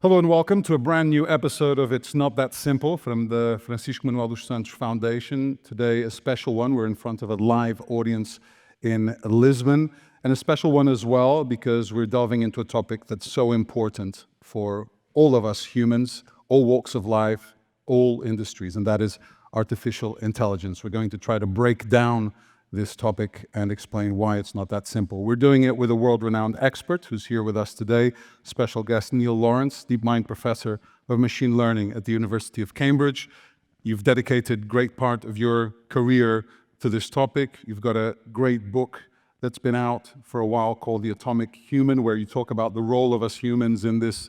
Hello and welcome to a brand new episode of It's Not That Simple from the Francisco Manuel dos Santos Foundation. Today, a special one. We're in front of a live audience in Lisbon, and a special one as well because we're delving into a topic that's so important for all of us humans, all walks of life, all industries, and that is artificial intelligence. We're going to try to break down this topic and explain why it's not that simple. We're doing it with a world-renowned expert who's here with us today, special guest Neil Lawrence, DeepMind professor of machine learning at the University of Cambridge. You've dedicated great part of your career to this topic. You've got a great book that's been out for a while called The Atomic Human, where you talk about the role of us humans in this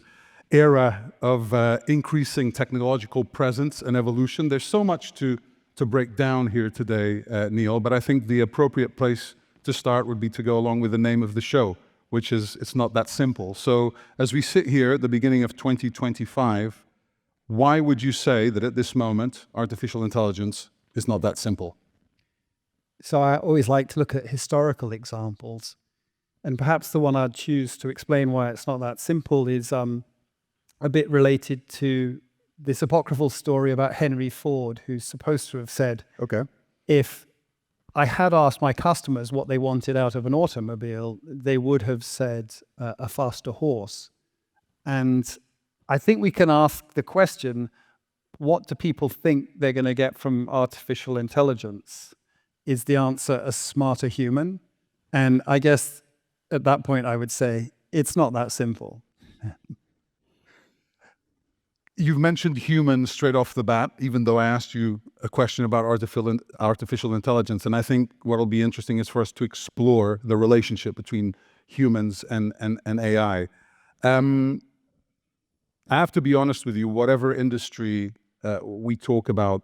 era of increasing technological presence and evolution. There's so much to break down here today, Neil, but I think the appropriate place to start would be to go along with the name of the show, which is It's Not That Simple. So as we sit here at the beginning of 2025, why would you say that at this moment, artificial intelligence is not that simple? So I always like to look at historical examples, and perhaps the one I'd choose to explain why it's not that simple is a bit related to this apocryphal story about Henry Ford, who's supposed to have said, if I had asked my customers what they wanted out of an automobile, they would have said a faster horse. And I think we can ask the question, what do people think they're going to get from artificial intelligence? Is the answer a smarter human? And I guess at that point I would say, it's not that simple. You've mentioned humans straight off the bat, even though I asked you a question about artificial intelligence. And I think what will be interesting is for us to explore the relationship between humans and AI. I have to be honest with you, whatever industry we talk about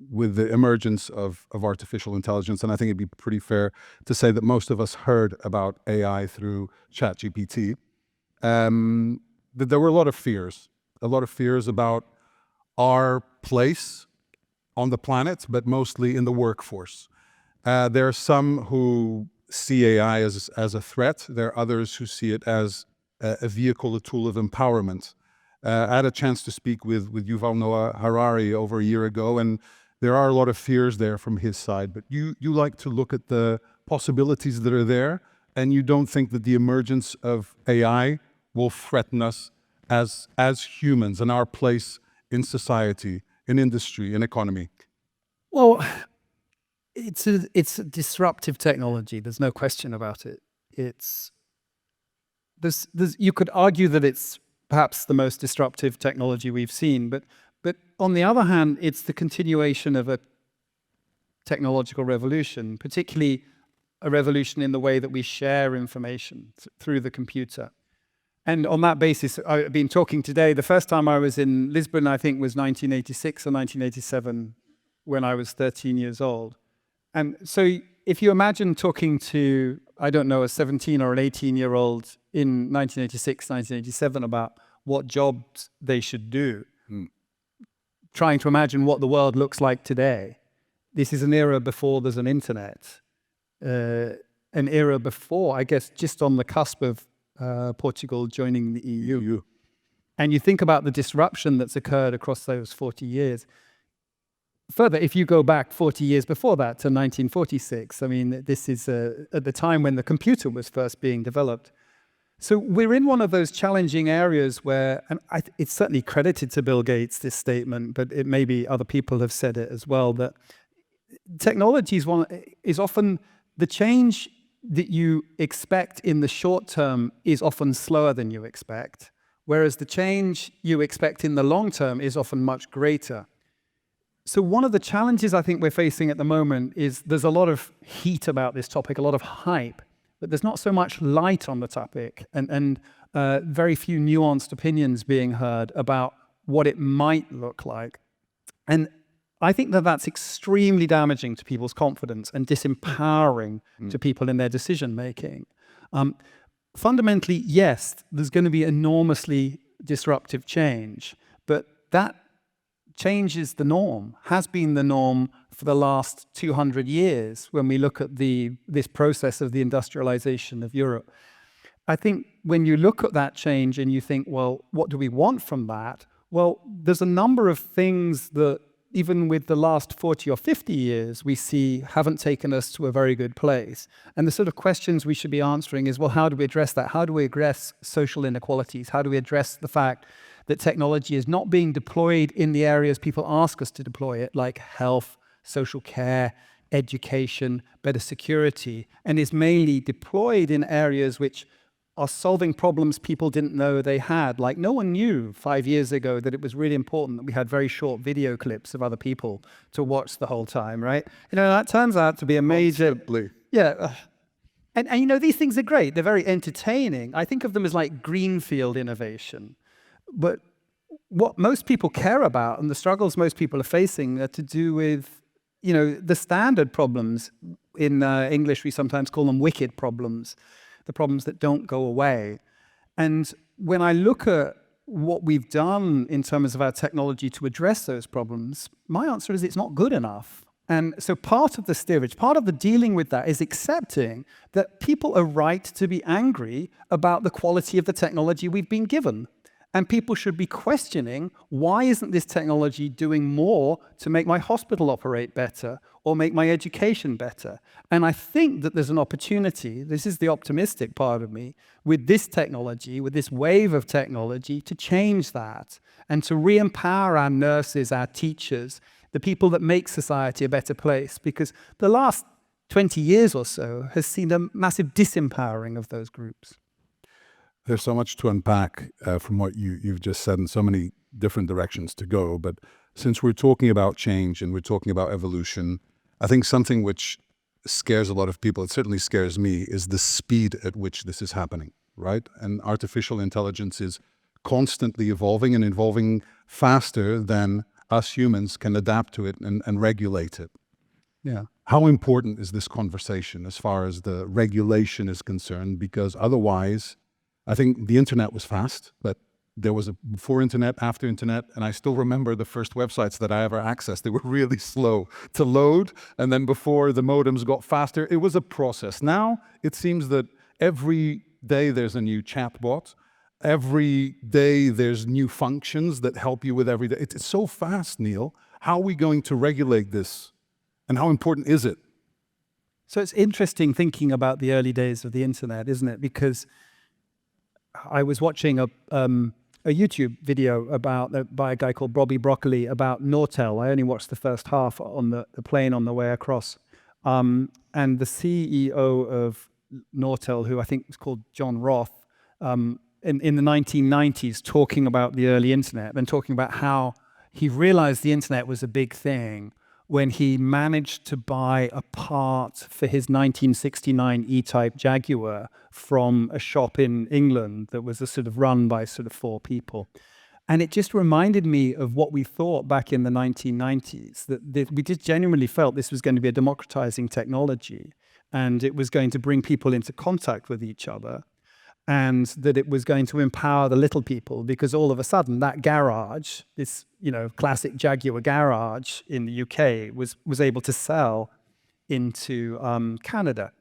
with the emergence of artificial intelligence, and I think it'd be pretty fair to say that most of us heard about AI through ChatGPT, that there were a lot of fears about our place on the planet, but mostly in the workforce. There are some who see AI as a threat. There are others who see it as a vehicle, a tool of empowerment. I had a chance to speak with Yuval Noah Harari over a year ago, and there are a lot of fears there from his side. But you like to look at the possibilities that are there, and you don't think that the emergence of AI will threaten us as humans and our place in society, in industry, in economy? Well, it's a disruptive technology. There's no question about it. You could argue that it's perhaps the most disruptive technology we've seen, but on the other hand, it's the continuation of a technological revolution, particularly a revolution in the way that we share information through the computer. And on that basis, I've been talking today. The first time I was in Lisbon, I think, was 1986 or 1987, when I was 13 years old. And so if you imagine talking to, I don't know, a 17 or an 18-year-old in 1986, 1987 about what jobs they should do, trying to imagine what the world looks like today. This is an era before there's an internet, an era before, I guess, just on the cusp of Portugal joining the EU. And you think about the disruption that's occurred across those 40 years. Further, if you go back 40 years before that to 1946, I mean, this is at the time when the computer was first being developed. So we're in one of those challenging areas where, and it's certainly credited to Bill Gates, this statement, but it maybe other people have said it as well, that technology is often the change that you expect in the short term is often slower than you expect, whereas the change you expect in the long term is often much greater. So one of the challenges I think we're facing at the moment is there's a lot of heat about this topic, a lot of hype, but there's not so much light on the topic and very few nuanced opinions being heard about what it might look like. And I think that that's extremely damaging to people's confidence and disempowering to people in their decision-making. Fundamentally, yes, there's going to be enormously disruptive change, but that change is the norm, has been the norm for the last 200 years when we look at this process of the industrialization of Europe. I think when you look at that change and you think, well, what do we want from that? Well, there's a number of things that even with the last 40 or 50 years, we see haven't taken us to a very good place. And the sort of questions we should be answering is, well, how do we address that? How do we address social inequalities? How do we address the fact that technology is not being deployed in the areas people ask us to deploy it, like health, social care, education, better security, and is mainly deployed in areas which are solving problems people didn't know they had. Like no one knew 5 years ago that it was really important that we had very short video clips of other people to watch the whole time, right? You know, that turns out to be a major... Constantly. Yeah. And you know, these things are great. They're very entertaining. I think of them as like greenfield innovation. But what most people care about and the struggles most people are facing are to do with, you know, the standard problems. In English, we sometimes call them wicked problems. The problems that don't go away. And when I look at what we've done in terms of our technology to address those problems, my answer is it's not good enough. And so part of the steerage, part of the dealing with that is accepting that people are right to be angry about the quality of the technology we've been given. And people should be questioning, why isn't this technology doing more to make my hospital operate better or make my education better? And I think that there's an opportunity, this is the optimistic part of me, with this technology, with this wave of technology, to change that and to re-empower our nurses, our teachers, the people that make society a better place. Because the last 20 years or so has seen a massive disempowering of those groups. There's so much to unpack from what you've just said and so many different directions to go. But since we're talking about change and we're talking about evolution, I think something which scares a lot of people, it certainly scares me, is the speed at which this is happening, right? And artificial intelligence is constantly evolving and evolving faster than us humans can adapt to it and regulate it. Yeah. How important is this conversation as far as the regulation is concerned? Because otherwise, I think the internet was fast, but there was a before internet, after internet, and I still remember the first websites that I ever accessed. They were really slow to load, and then before the modems got faster, it was a process. Now, it seems that every day there's a new chatbot. Every day there's new functions that help you with every day. It's so fast, Neil. How are we going to regulate this? And how important is it? So it's interesting thinking about the early days of the internet, isn't it? Because I was watching a YouTube video by a guy called Bobby Broccoli about Nortel. I only watched the first half on the plane on the way across. And the CEO of Nortel, who I think was called John Roth, in the 1990s, talking about the early internet and talking about how he realized the internet was a big thing when he managed to buy a part for his 1969 E-Type Jaguar from a shop in England that was sort of run by sort of 4 people. And it just reminded me of what we thought back in the 1990s, that we just genuinely felt this was going to be a democratizing technology and it was going to bring people into contact with each other, and that it was going to empower the little people, because all of a sudden that garage, this, you know, classic Jaguar garage in the UK was able to sell into Canada.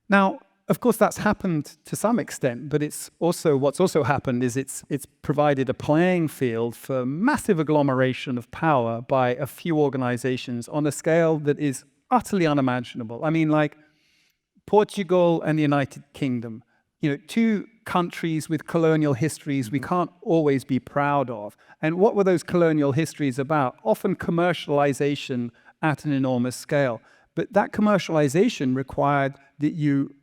Now, of course, that's happened to some extent, but what's also happened is it's provided a playing field for massive agglomeration of power by a few organizations on a scale that is utterly unimaginable. I mean, like Portugal and the United Kingdom, you know, 2 countries with colonial histories we can't always be proud of. And what were those colonial histories about? Often commercialization at an enormous scale. But that commercialization required that you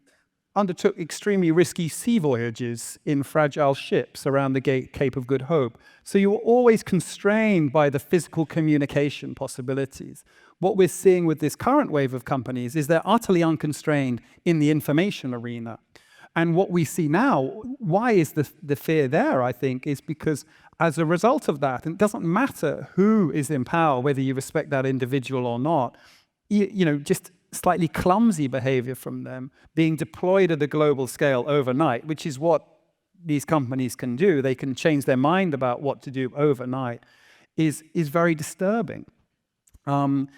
undertook extremely risky sea voyages in fragile ships around the Cape of Good Hope. So you were always constrained by the physical communication possibilities. What we're seeing with this current wave of companies is they're utterly unconstrained in the information arena. And what we see now, why is the fear there, I think, is because as a result of that, and it doesn't matter who is in power, whether you respect that individual or not, you know, just slightly clumsy behavior from them being deployed at a global scale overnight, which is what these companies can do. They can change their mind about what to do overnight, is very disturbing. And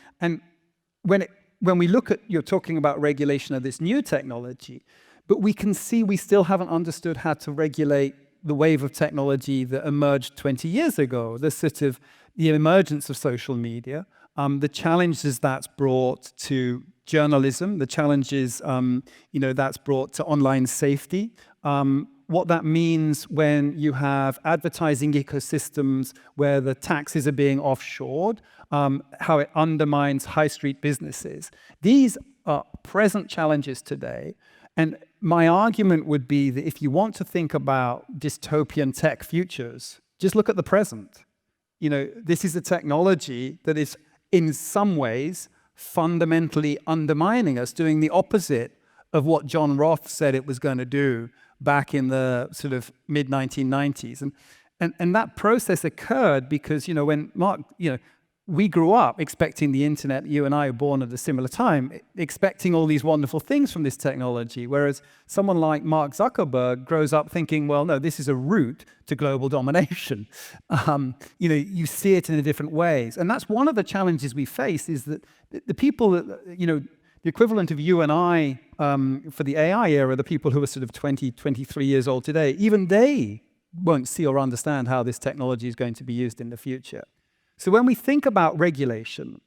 when we look at, you're talking about regulation of this new technology, But we can see we still haven't understood how to regulate the wave of technology that emerged 20 years ago, the emergence of social media, the challenges that's brought to journalism, the challenges that's brought to online safety, what that means when you have advertising ecosystems where the taxes are being offshored, how it undermines high street businesses. These are present challenges today. And my argument would be that if you want to think about dystopian tech futures, just look at the present. This is a technology that is in some ways fundamentally undermining us, doing the opposite of what John Roth said it was going to do back in the sort of mid-1990s. And that process occurred because, when Mark, we grew up expecting the internet, you and I were born at a similar time, expecting all these wonderful things from this technology, whereas someone like Mark Zuckerberg grows up thinking, well, no, this is a route to global domination. You see it in different ways. And that's one of the challenges we face, is that the people that, the equivalent of you and I for the AI era, the people who are sort of 20, 23 years old today, even they won't see or understand how this technology is going to be used in the future. So when we think about regulation,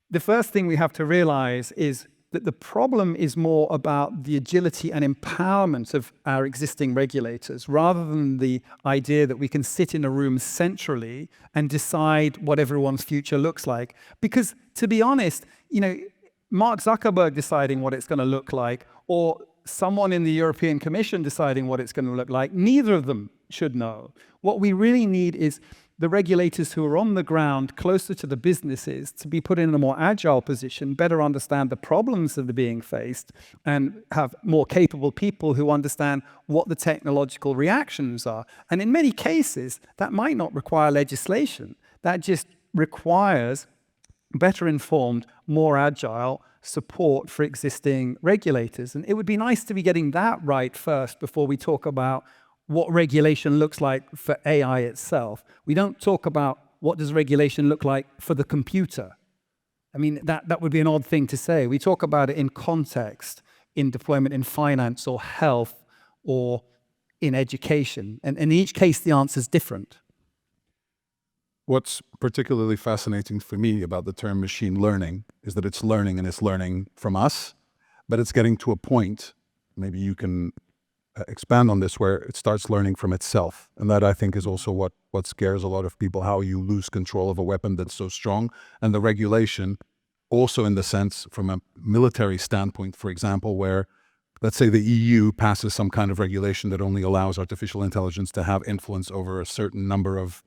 the first thing we have to realize is that the problem is more about the agility and empowerment of our existing regulators, rather than the idea that we can sit in a room centrally and decide what everyone's future looks like. Because to be honest, Mark Zuckerberg deciding what it's going to look like, or someone in the European Commission deciding what it's going to look like, neither of them should know. What we really need is the regulators who are on the ground closer to the businesses to be put in a more agile position, better understand the problems that are being faced, and have more capable people who understand what the technological reactions are. And in many cases, that might not require legislation. That just requires better informed, more agile support for existing regulators. And it would be nice to be getting that right first before we talk about what regulation looks like for AI itself. We don't talk about what does regulation look like for the computer. I mean, that would be an odd thing to say. We talk about it in context, in deployment in finance or health or in education. And in each case, the answer is different. What's particularly fascinating for me about the term machine learning is that it's learning, and it's learning from us, but it's getting to a point, maybe you can expand on this, where it starts learning from itself. And that, I think, is also what scares a lot of people, how you lose control of a weapon that's so strong. And the regulation, also in the sense from a military standpoint, for example, where, let's say, the EU passes some kind of regulation that only allows artificial intelligence to have influence over a certain number of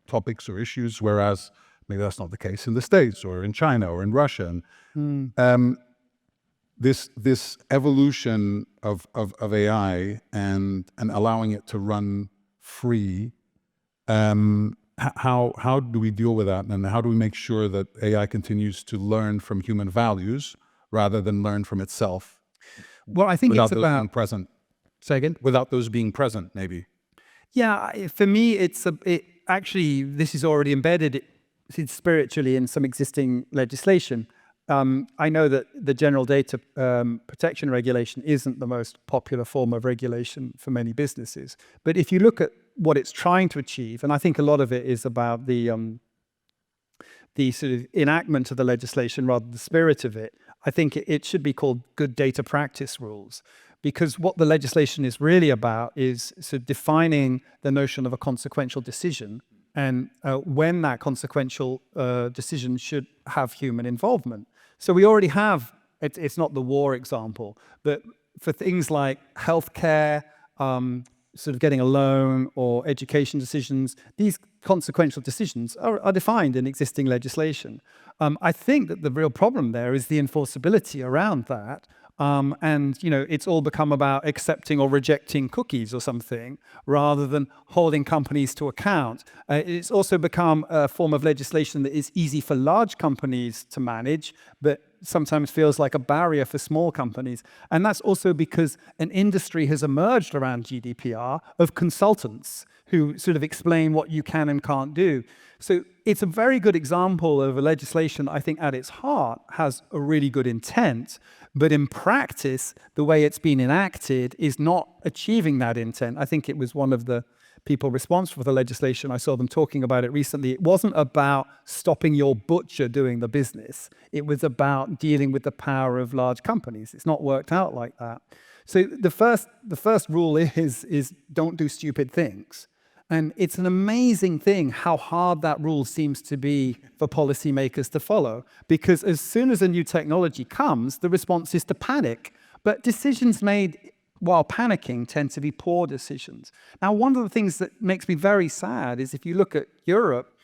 topics or issues, whereas maybe that's not the case in the States or in China or in Russia. And, this evolution of AI and allowing it to run free, how do we deal with that, and how do we make sure that AI continues to learn from human values rather than learn from itself? Well, I think it's about being present. Say again? Without those being present, maybe. Yeah, for me, actually, this is already embedded spiritually in some existing legislation. I know that the General Data Protection Regulation isn't the most popular form of regulation for many businesses. But if you look at what it's trying to achieve, and I think a lot of it is about the sort of enactment of the legislation rather than the spirit of it, I think it should be called good data practice rules. Because what the legislation is really about is sort of defining the notion of a consequential decision, and when that consequential decision should have human involvement. So we already have, it's not the war example, but for things like healthcare, sort of getting a loan or education decisions, these consequential decisions are defined in existing legislation. I think that the real problem there is the enforceability around that. And it's all become about accepting or rejecting cookies or something, rather than holding companies to account. It's also become a form of legislation that is easy for large companies to manage, but sometimes feels like a barrier for small companies. And that's also because an industry has emerged around GDPR of consultants who sort of explain what you can and can't do. So it's a very good example of a legislation, I think, at its heart has a really good intent, but in practice, the way it's been enacted is not achieving that intent. I think it was one of the people responsible for the legislation, I saw them talking about it recently. It wasn't about stopping your butcher doing the business. It was about dealing with the power of large companies. It's not worked out like that. So the first rule is don't do stupid things. And it's an amazing thing how hard that rule seems to be for policymakers to follow, because as soon as a new technology comes, the response is to panic. But decisions made while panicking tend to be poor decisions. Now, one of the things that makes me very sad is if you look at Europe,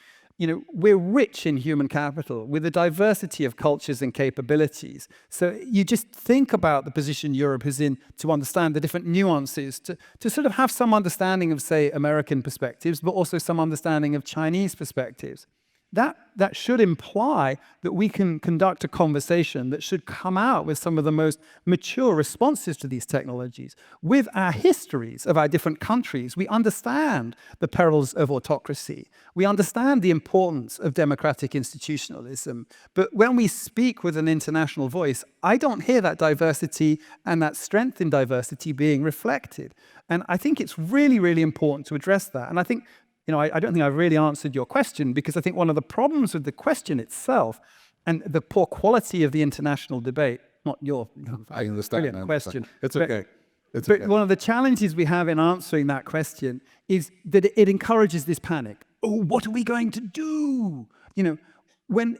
we're rich in human capital with a diversity of cultures and capabilities. So you just think about the position Europe is in to understand the different nuances, to sort of have some understanding of, say, American perspectives, but also some understanding of Chinese perspectives. That should imply that we can conduct a conversation that should come out with some of the most mature responses to these technologies. With our histories of our different countries, we understand the perils of autocracy. We understand the importance of democratic institutionalism. But when we speak with an international voice, I don't hear that diversity and that strength in diversity being reflected. And I think it's really, really important to address that. And I think I don't think I've really answered your question, because I think one of the problems with the question itself and the poor quality of the international debate, not your I understand. brilliant question. It's okay. But one of the challenges we have in answering that question is that it encourages this panic. Oh, what are we going to do? When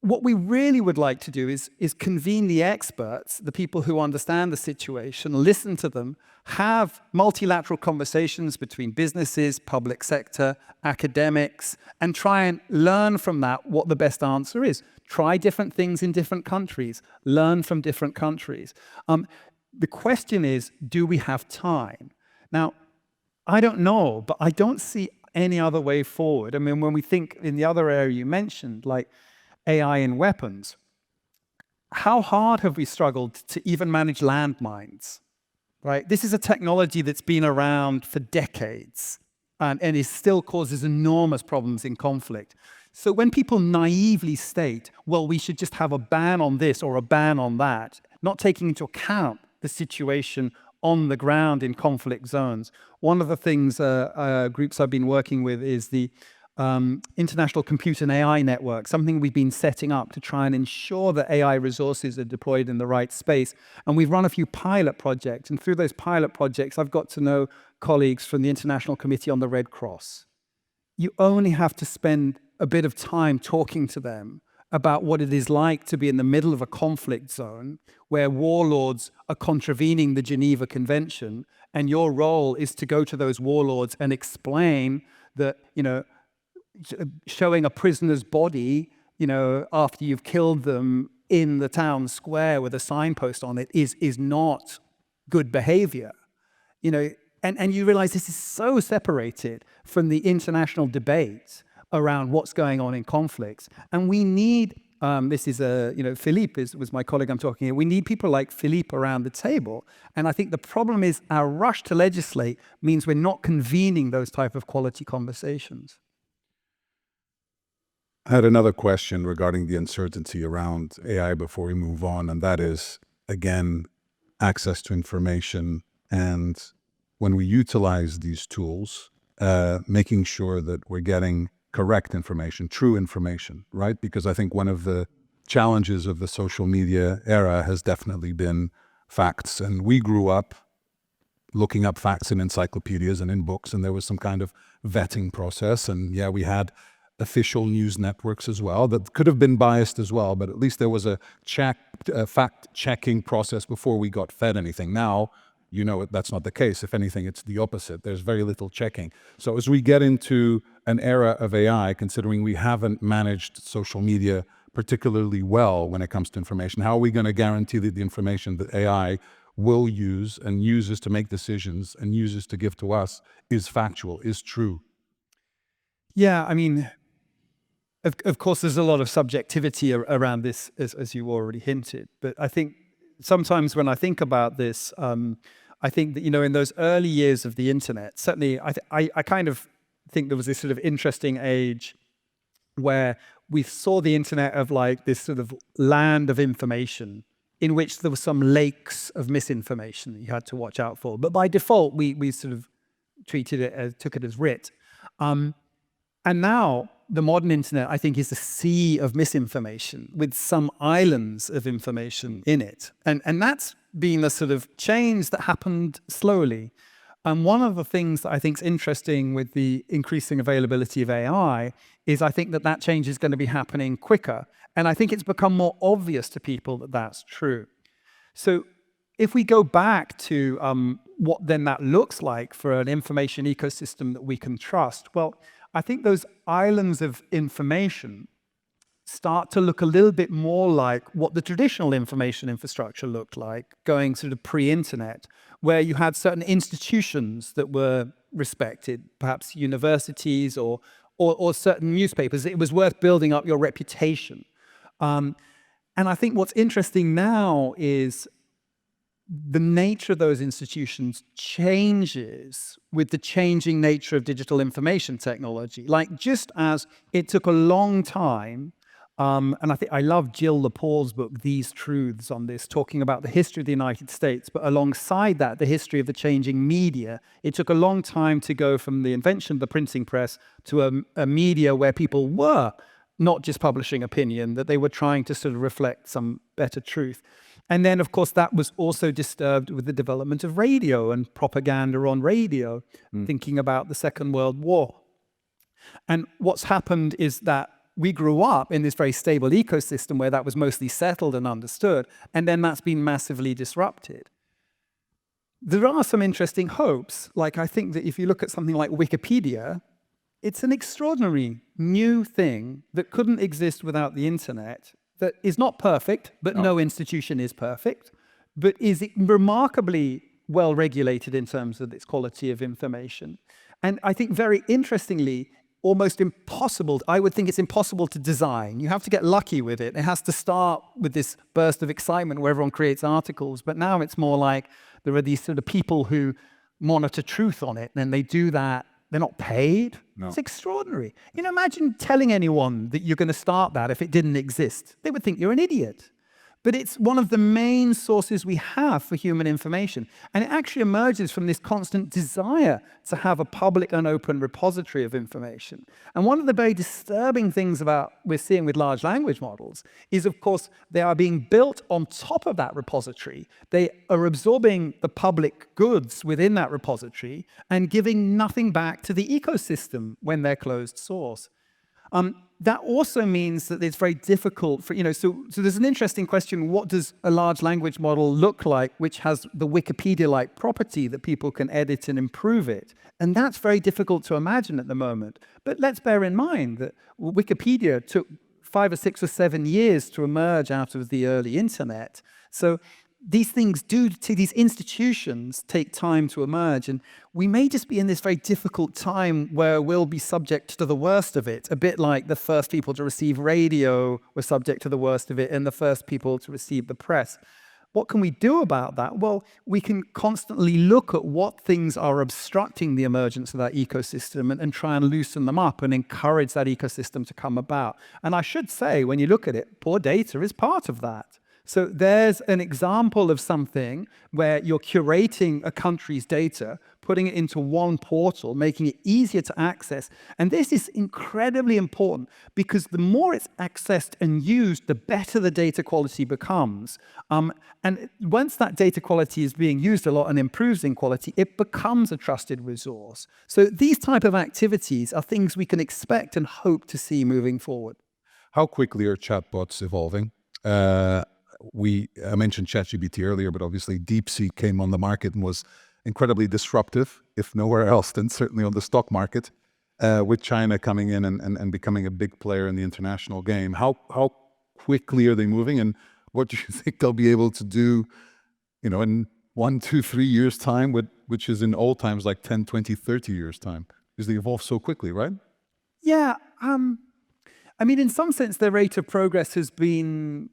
what we really would like to do is convene the experts, the people who understand the situation, listen to them, have multilateral conversations between businesses, public sector, academics, and try and learn from that what the best answer is. Try different things in different countries, learn from different countries. The question is, do we have time? Now, I don't know, but I don't see any other way forward. I mean, when we think in the other area you mentioned, like AI in weapons, how hard have we struggled to even manage landmines, right? This is a technology that's been around for decades and it still causes enormous problems in conflict. So when people naively state, well, we should just have a ban on this or a ban on that, not taking into account the situation on the ground in conflict zones. One of the things groups I've been working with is the International Computer and AI Network, something we've been setting up to try and ensure that AI resources are deployed in the right space. And we've run a few pilot projects. And through those pilot projects, I've got to know colleagues from the International Committee on the Red Cross. You only have to spend a bit of time talking to them about what it is like to be in the middle of a conflict zone where warlords are contravening the Geneva Convention, and your role is to go to those warlords and explain that, showing a prisoner's body, after you've killed them in the town square with a signpost on it is not good behavior. And you realize this is so separated from the international debate around what's going on in conflicts. And we need, this is Philippe was my colleague I'm talking here. We need people like Philippe around the table. And I think the problem is our rush to legislate means we're not convening those type of quality conversations. I had another question regarding the uncertainty around AI before we move on, and that is, again, access to information, and when we utilize these tools, making sure that we're getting correct information, true information, right? Because I think one of the challenges of the social media era has definitely been facts, and we grew up looking up facts in encyclopedias and in books, and there was some kind of vetting process, and yeah, we had official news networks as well that could have been biased as well, but at least there was a fact-checking process before we got fed anything. Now, that's not the case. If anything, it's the opposite. There's very little checking. So as we get into an era of AI, considering we haven't managed social media particularly well when it comes to information, how are we going to guarantee that the information that AI will use and uses to make decisions and uses to give to us is factual, is true? Yeah, I mean, of course, there's a lot of subjectivity around this, as you already hinted. But I think sometimes when I think about this, I think that, in those early years of the internet, certainly I kind of think there was this sort of interesting age where we saw the internet of like this sort of land of information in which there were some lakes of misinformation that you had to watch out for. But by default, we sort of took it as writ. And now the modern internet, I think, is a sea of misinformation with some islands of information in it. And that's been a sort of change that happened slowly. And one of the things that I think is interesting with the increasing availability of AI is I think that that change is going to be happening quicker. And I think it's become more obvious to people that that's true. So if we go back to what then that looks like for an information ecosystem that we can trust, well, I think those islands of information start to look a little bit more like what the traditional information infrastructure looked like, going sort of pre-internet, where you had certain institutions that were respected, perhaps universities or certain newspapers. It was worth building up your reputation. And I think what's interesting now is the nature of those institutions changes with the changing nature of digital information technology. Like just as it took a long time, and I think I love Jill Lepore's book, These Truths, on this, talking about the history of the United States, but alongside that, the history of the changing media. It took a long time to go from the invention of the printing press to a media where people were not just publishing opinion, that they were trying to sort of reflect some better truth. And then, of course, that was also disturbed with the development of radio and propaganda on radio, thinking about the Second World War. And what's happened is that we grew up in this very stable ecosystem where that was mostly settled and understood, and then that's been massively disrupted. There are some interesting hopes. Like, I think that if you look at something like Wikipedia, it's an extraordinary new thing that couldn't exist without the internet, that is not perfect, but no institution is perfect, but is remarkably well regulated in terms of its quality of information. And I think very interestingly, almost impossible, I would think it's impossible to design. You have to get lucky with it. It has to start with this burst of excitement where everyone creates articles, but now it's more like there are these sort of people who monitor truth on it, and they do that. They're not paid. No. It's extraordinary. You know, imagine telling anyone that you're going to start that if it didn't exist. They would think you're an idiot. But it's one of the main sources we have for human information. And it actually emerges from this constant desire to have a public and open repository of information. And one of the very disturbing things about we're seeing with large language models is, of course, they are being built on top of that repository. They are absorbing the public goods within that repository and giving nothing back to the ecosystem when they're closed source. That also means that it's very difficult for, so there's an interesting question, what does a large language model look like which has the Wikipedia-like property that people can edit and improve it? And that's very difficult to imagine at the moment. But let's bear in mind that Wikipedia took 5 or 6 or 7 years to emerge out of the early internet. So these things these institutions take time to emerge, and we may just be in this very difficult time where we'll be subject to the worst of it, a bit like the first people to receive radio were subject to the worst of it and the first people to receive the press. What can we do about that? Well, we can constantly look at what things are obstructing the emergence of that ecosystem and try and loosen them up and encourage that ecosystem to come about. And I should say, when you look at it, poor data is part of that. So there's an example of something where you're curating a country's data, putting it into one portal, making it easier to access. And this is incredibly important because the more it's accessed and used, the better the data quality becomes. And once that data quality is being used a lot and improves in quality, it becomes a trusted resource. So these type of activities are things we can expect and hope to see moving forward. How quickly are chatbots evolving? I mentioned ChatGPT earlier, but obviously DeepSeek came on the market and was incredibly disruptive, if nowhere else, then certainly on the stock market, with China coming in and becoming a big player in the international game. How quickly are they moving, and what do you think they'll be able to do, in 1, 2, 3 years' time, which is in old times like 10, 20, 30 years' time? Because they evolve so quickly, right? Yeah. I mean, in some sense, the rate of progress has been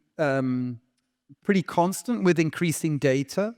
pretty constant with increasing data,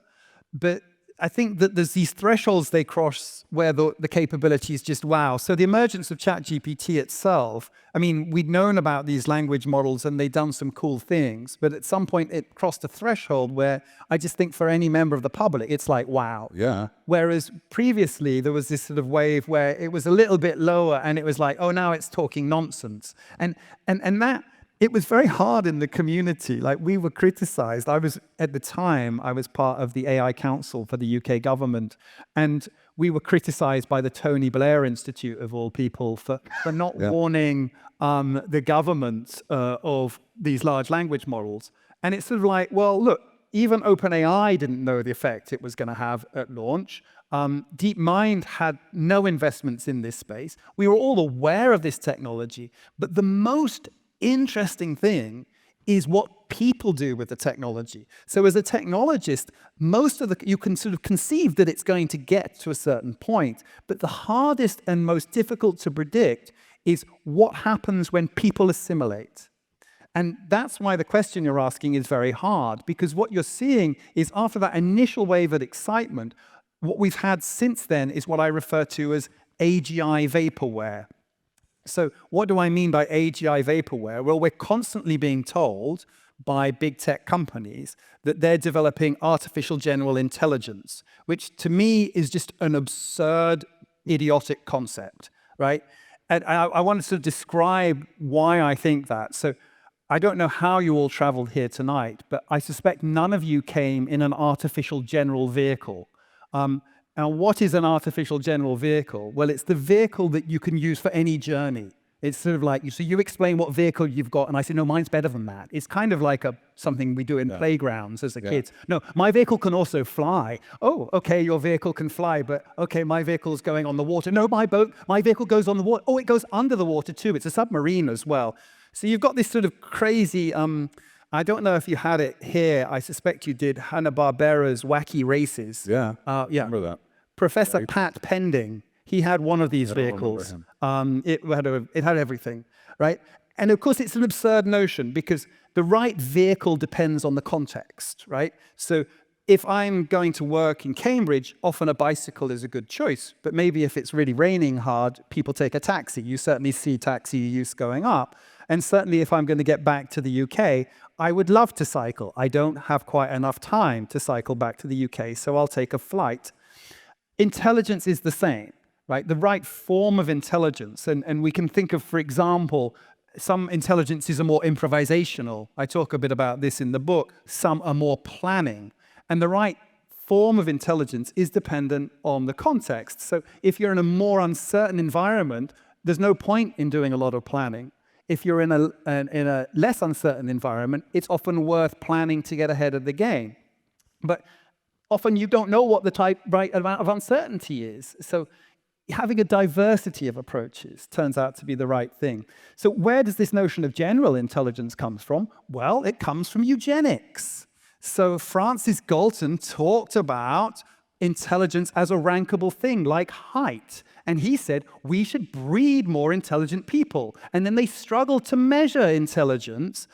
but I think that there's these thresholds they cross where the capability is just wow. So the emergence of ChatGPT itself, I mean, we'd known about these language models and they'd done some cool things, but at some point it crossed a threshold where I just think for any member of the public, it's like, wow. Yeah. Whereas previously there was this sort of wave where it was a little bit lower and it was like, oh, now it's talking nonsense. And that, it was very hard in the community. Like, we were criticized. At the time, I was part of the AI Council for the UK government, and we were criticized by the Tony Blair Institute, of all people, for not warning the government of these large language models. And it's sort of like, well, look, even OpenAI didn't know the effect it was going to have at launch. DeepMind had no investments in this space. We were all aware of this technology, but the most interesting thing is what people do with the technology. So as a technologist, you can sort of conceive that it's going to get to a certain point, but the hardest and most difficult to predict is what happens when people assimilate. And that's why the question you're asking is very hard, because what you're seeing is after that initial wave of excitement, what we've had since then is what I refer to as AGI vaporware. So what do I mean by AGI vaporware? Well, we're constantly being told by big tech companies that they're developing artificial general intelligence, which to me is just an absurd, idiotic concept, right? And I want to sort of describe why I think that. So I don't know how you all traveled here tonight, but I suspect none of you came in an artificial general vehicle. Now, what is an artificial general vehicle? Well, it's the vehicle that you can use for any journey. It's sort of like, so you explain what vehicle you've got, and I say, no, mine's better than that. It's kind of like something we do in playgrounds as a kid. No, my vehicle can also fly. Oh, okay, your vehicle can fly, but okay, my vehicle's going on the water. No, my vehicle goes on the water. Oh, it goes under the water too. It's a submarine as well. So you've got this sort of crazy, I don't know if you had it here. I suspect you did, Hanna-Barbera's Wacky Races. Yeah, yeah. remember that. Professor Pat Pending, he had one of these vehicles. It had everything, right? And of course, it's an absurd notion because the right vehicle depends on the context, right? So if I'm going to work in Cambridge, often a bicycle is a good choice. But maybe if it's really raining hard, people take a taxi. You certainly see taxi use going up. And certainly if I'm going to get back to the UK, I would love to cycle. I don't have quite enough time to cycle back to the UK, so I'll take a flight. Intelligence is the same, right? The right form of intelligence. And we can think of, for example, some intelligences are more improvisational. I talk a bit about this in the book. Some are more planning. And the right form of intelligence is dependent on the context. So if you're in a more uncertain environment, there's no point in doing a lot of planning. If you're in a less uncertain environment, it's often worth planning to get ahead of the game. But often you don't know what the right amount of uncertainty is. So having a diversity of approaches turns out to be the right thing. So where does this notion of general intelligence come from? Well, it comes from eugenics. So Francis Galton talked about intelligence as a rankable thing, like height. And he said, we should breed more intelligent people. And then they struggled to measure intelligence.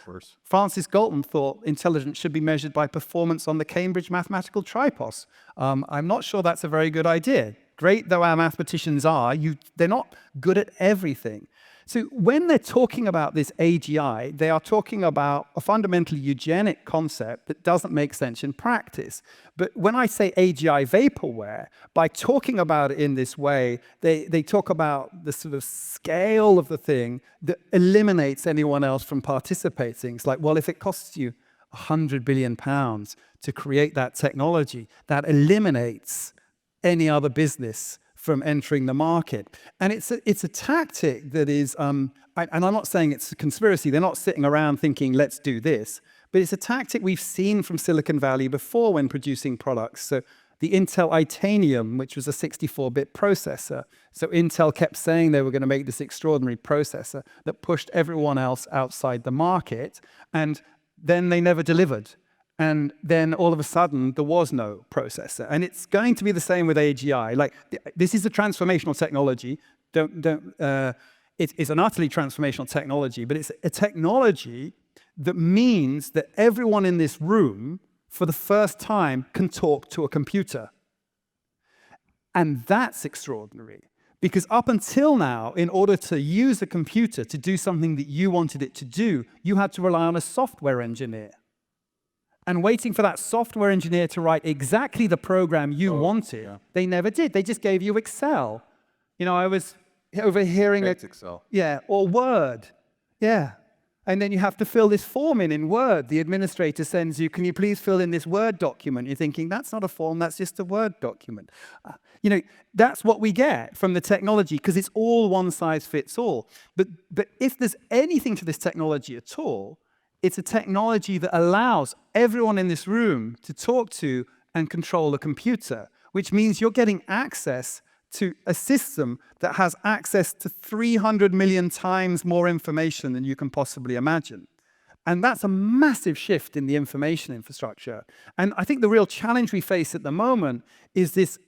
Francis Galton thought intelligence should be measured by performance on the Cambridge mathematical tripos. I'm not sure that's a very good idea. Great though our mathematicians are, they're not good at everything. So when they're talking about this AGI, they are talking about a fundamentally eugenic concept that doesn't make sense in practice. But when I say AGI vaporware, by talking about it in this way, they talk about the sort of scale of the thing that eliminates anyone else from participating. It's like, well, if it costs you £100 billion to create that technology, that eliminates any other business from entering the market. And it's a tactic that is, and I'm not saying it's a conspiracy, they're not sitting around thinking, let's do this, but it's a tactic we've seen from Silicon Valley before when producing products. So the Intel Itanium, which was a 64-bit processor. So Intel kept saying they were going to make this extraordinary processor that pushed everyone else outside the market, and then they never delivered. And then all of a sudden, there was no processor. And it's going to be the same with AGI. Like, this is a transformational technology. It's an utterly transformational technology, but it's a technology that means that everyone in this room, for the first time, can talk to a computer. And that's extraordinary. Because up until now, in order to use a computer to do something that you wanted it to do, you had to rely on a software engineer. And waiting for that software engineer to write exactly the program you wanted, they never did. They just gave you Excel. You know, I was overhearing it. Excel. Yeah, or Word. Yeah. And then you have to fill this form in Word. The administrator sends you, can you please fill in this Word document? You're thinking, that's not a form, that's just a Word document. You know, that's what we get from the technology, because it's all one size fits all. But if there's anything to this technology at all, it's a technology that allows everyone in this room to talk to and control a computer, which means you're getting access to a system that has access to 300 million times more information than you can possibly imagine. And that's a massive shift in the information infrastructure. And I think the real challenge we face at the moment is this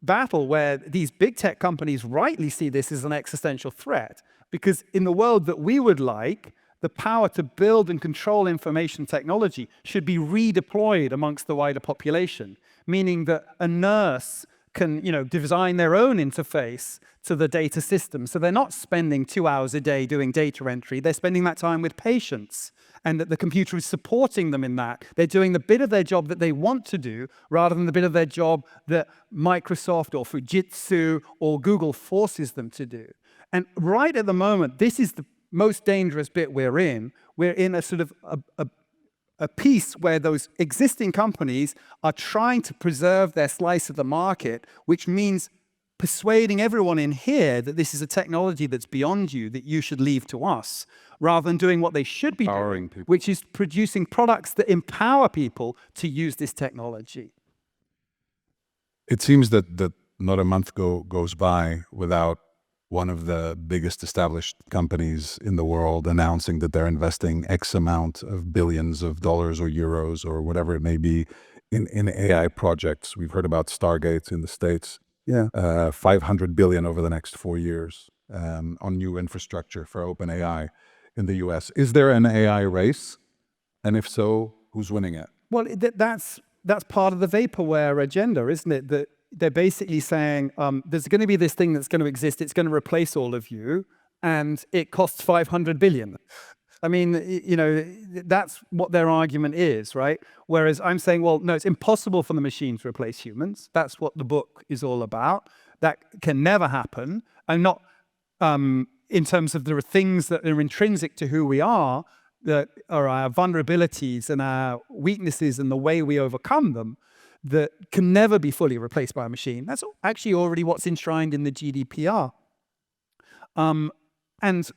battle where these big tech companies rightly see this as an existential threat. Because in the world that we would like, the power to build and control information technology should be redeployed amongst the wider population, meaning that a nurse can, you know, design their own interface to the data system. So they're not spending 2 hours a day doing data entry. They're spending that time with patients, and that the computer is supporting them in that. They're doing the bit of their job that they want to do rather than the bit of their job that Microsoft or Fujitsu or Google forces them to do. And right at the moment, this is the most dangerous bit we're in. We're in a sort of a piece where those existing companies are trying to preserve their slice of the market, which means persuading everyone in here that this is a technology that's beyond you, that you should leave to us, rather than doing what they should be doing, which is producing products that empower people to use this technology. It seems that not a month goes by without one of the biggest established companies in the world announcing that they're investing X amount of billions of dollars or euros or whatever it may be in AI projects. We've heard about Stargate in the States. Yeah. 500 billion over the next 4 years on new infrastructure for OpenAI in the US. Is there an AI race? And if so, who's winning it? Well, that's part of the vaporware agenda, isn't it? That they're basically saying there's going to be this thing that's going to exist. It's going to replace all of you, and it costs 500 billion. I mean, you know, that's what their argument is, right? Whereas I'm saying, well, no, it's impossible for the machine to replace humans. That's what the book is all about. That can never happen. And not in terms of there are things that are intrinsic to who we are, that are our vulnerabilities and our weaknesses and the way we overcome them, that can never be fully replaced by a machine. That's actually already what's enshrined in the GDPR. And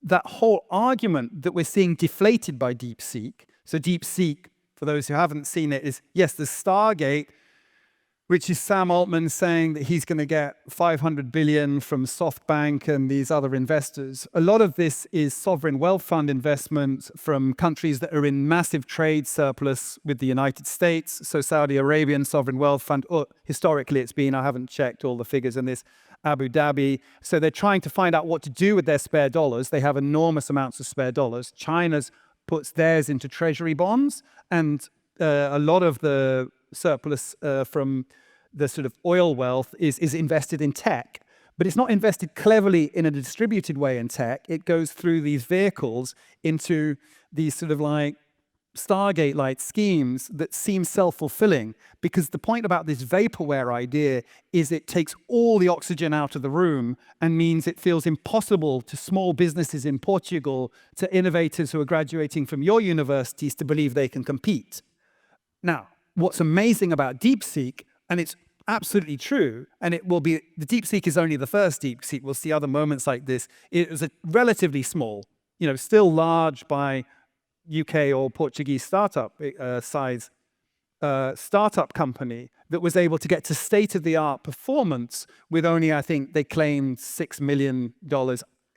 that whole argument that we're seeing deflated by DeepSeek. So DeepSeek, for those who haven't seen it, is, yes, the Stargate, which is Sam Altman saying that he's going to get 500 billion from SoftBank and these other investors. A lot of this is sovereign wealth fund investment from countries that are in massive trade surplus with the United States. So Saudi Arabian sovereign wealth fund, or historically it's been, I haven't checked all the figures in this, Abu Dhabi. So they're trying to find out what to do with their spare dollars. They have enormous amounts of spare dollars. China's puts theirs into treasury bonds, and a lot of the surplus from the sort of oil wealth is invested in tech. But it's not invested cleverly in a distributed way in tech. It goes through these vehicles into these sort of like Stargate-like schemes that seem self-fulfilling, because the point about this vaporware idea is it takes all the oxygen out of the room and means it feels impossible to small businesses in Portugal, to innovators who are graduating from your universities, to believe they can compete. Now, what's amazing about DeepSeek, and it's absolutely true, and it will be, the DeepSeek is only the first DeepSeek. We'll see other moments like this. It was a relatively small, you know, still large by UK or Portuguese startup size startup company that was able to get to state-of-the-art performance with only, I think they claimed $6 million.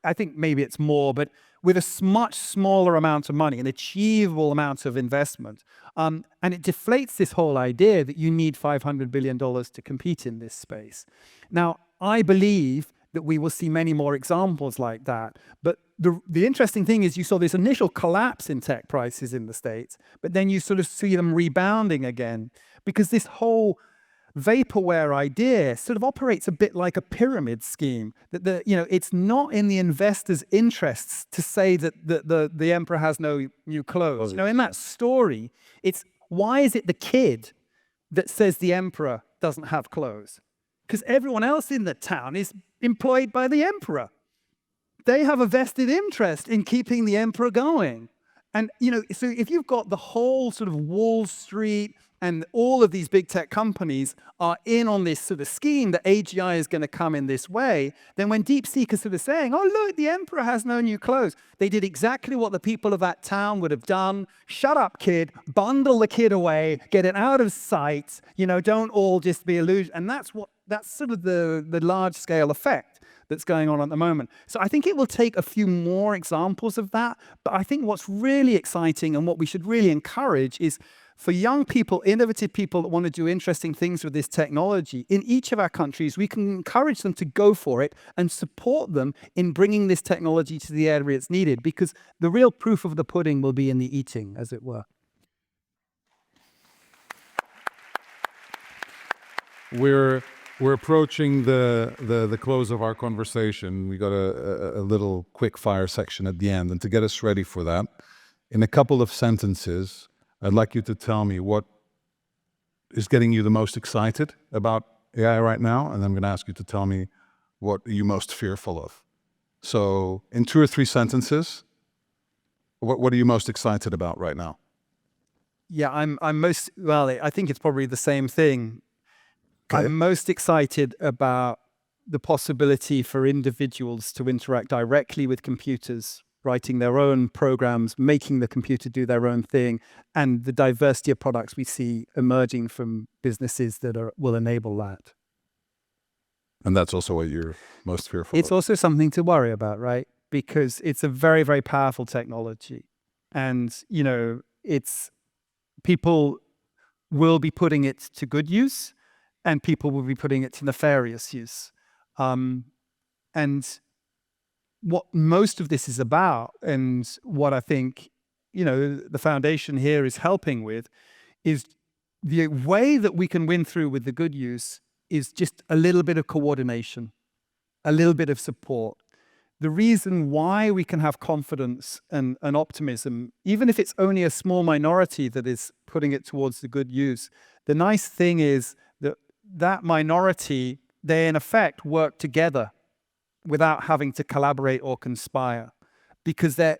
I think maybe it's more, but with a much smaller amount of money, an achievable amount of investment. And it deflates this whole idea that you need $500 billion to compete in this space. Now, I believe that we will see many more examples like that. But the interesting thing is you saw this initial collapse in tech prices in the States, but then you sort of see them rebounding again, because this whole vaporware idea sort of operates a bit like a pyramid scheme. That it's not in the investor's interests to say that the emperor has no new clothes. In that story, it's why is it the kid that says the emperor doesn't have clothes? Because everyone else in the town is employed by the emperor. They have a vested interest in keeping the emperor going. And, so if you've got the whole sort of Wall Street and all of these big tech companies are in on this sort of scheme that AGI is going to come in this way, then when DeepSeek is sort of saying, oh, look, the emperor has no new clothes, they did exactly what the people of that town would have done. Shut up, kid. Bundle the kid away. Get it out of sight. Don't all just be illusion. And that's sort of the large-scale effect that's going on at the moment. So I think it will take a few more examples of that. But I think what's really exciting and what we should really encourage is for young people, innovative people that want to do interesting things with this technology, in each of our countries, we can encourage them to go for it and support them in bringing this technology to the area it's needed, because the real proof of the pudding will be in the eating, as it were. We're approaching the close of our conversation. We got a little quick fire section at the end. And to get us ready for that, in a couple of sentences, I'd like you to tell me what is getting you the most excited about AI right now. And I'm going to ask you to tell me what are you most fearful of. So in 2 or 3 sentences, what are you most excited about right now? Yeah, I think it's probably the same thing. Okay. I'm most excited about the possibility for individuals to interact directly with computers, writing their own programs, making the computer do their own thing, and the diversity of products we see emerging from businesses that will enable that. And that's also what you're most fearful It's of. also something to worry about, right? Because it's a very, very powerful technology. And, people will be putting it to good use, and people will be putting it to nefarious use. And what most of this is about, and what I think, the foundation here is helping with, is the way that we can win through with the good use is just a little bit of coordination, a little bit of support. The reason why we can have confidence and optimism, even if it's only a small minority that is putting it towards the good use, the nice thing is that minority, they in effect work together without having to collaborate or conspire, because they're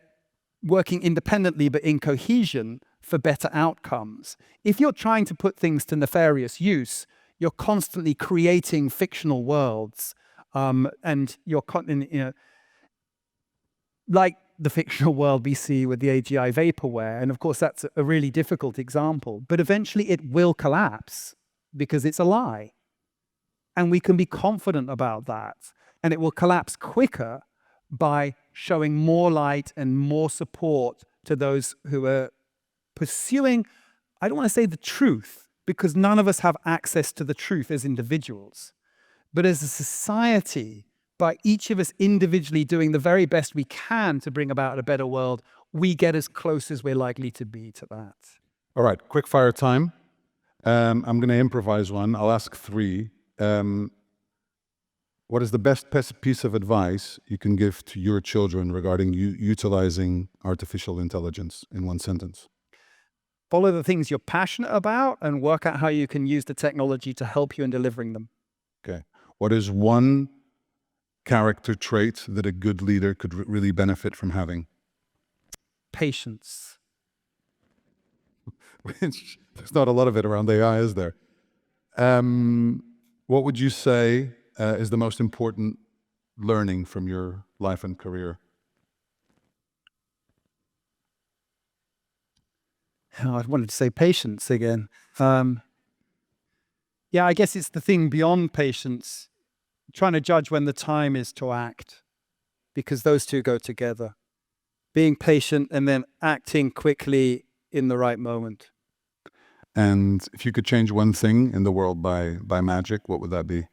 working independently but in cohesion for better outcomes. If you're trying to put things to nefarious use, you're constantly creating fictional worlds, and you're like the fictional world we see with the AGI vaporware. And of course, that's a really difficult example, but eventually it will collapse because it's a lie. And we can be confident about that. And it will collapse quicker by showing more light and more support to those who are pursuing, I don't want to say the truth, because none of us have access to the truth as individuals. But as a society, by each of us individually doing the very best we can to bring about a better world, we get as close as we're likely to be to that. All right, quick fire time. I'm going to improvise one. I'll ask 3. What is the best piece of advice you can give to your children regarding utilizing artificial intelligence in 1 sentence? Follow the things you're passionate about and work out how you can use the technology to help you in delivering them. Okay. What is one character trait that a good leader could really benefit from having? Patience. Which, there's not a lot of it around AI, is there? What would you say is the most important learning from your life and career? Oh, I wanted to say patience again. Yeah, I guess it's the thing beyond patience, trying to judge when the time is to act, because those two go together. Being patient and then acting quickly in the right moment. And if you could change one thing in the world by magic, what would that be?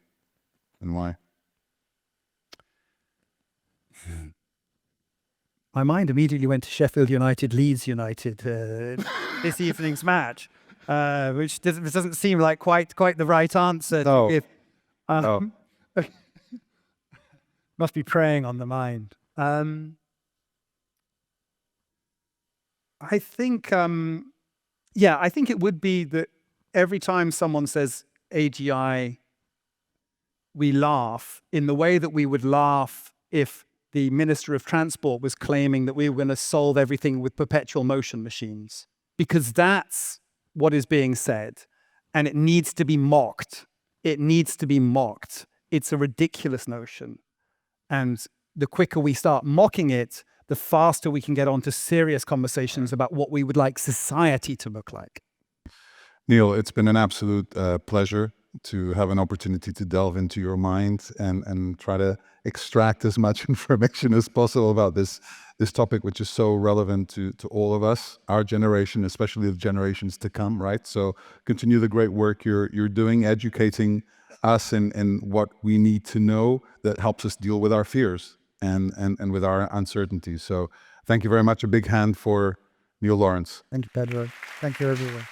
And why? My mind immediately went to Sheffield United, Leeds United, this evening's match. which doesn't seem like quite the right answer. No. To give. No. Must be preying on the mind. I think, I think it would be that every time someone says AGI, we laugh in the way that we would laugh if the Minister of Transport was claiming that we were going to solve everything with perpetual motion machines. Because that's what is being said, and it needs to be mocked. It needs to be mocked. It's a ridiculous notion. And the quicker we start mocking it, the faster we can get on to serious conversations about what we would like society to look like. Neil, it's been an absolute pleasure to have an opportunity to delve into your mind and try to extract as much information as possible about this topic, which is so relevant to all of us, our generation, especially the generations to come, right? So continue the great work you're doing, educating us in what we need to know that helps us deal with our fears and with our uncertainties. So thank you very much. A big hand for Neil Lawrence. Thank you, Pedro. Thank you, everyone.